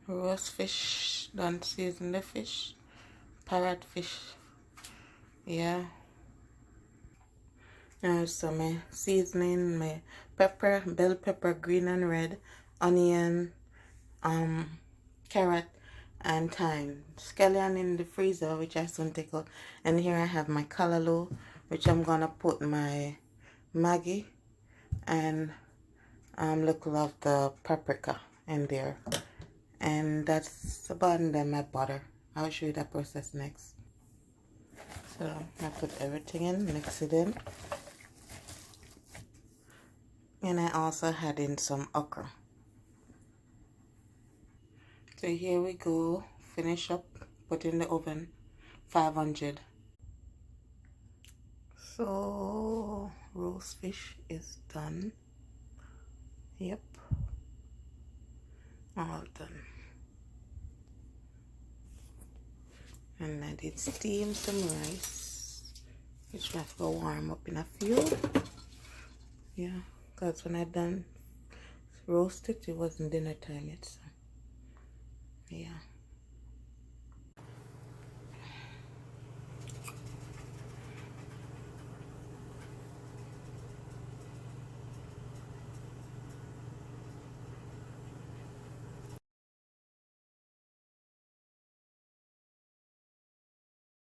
roast fish, don't season the fish, parrot fish, yeah. So my seasoning, my pepper, bell pepper, green and red, onion, carrot, and thyme. Scallion in the freezer, which I soon take out. And here I have my callaloo, which I'm gonna put my Maggi and little of the paprika in there. And that's about it. Then my butter. I'll show you that process next. So I put everything in, mix it in. And I also had in some okra. So here we go. Finish up, put in the oven, 500. So roast fish is done. Yep, all done. And I did steam some rice, which I have to warm up in a few. Yeah, because when I done roast it, it wasn't dinner time yet. So yeah.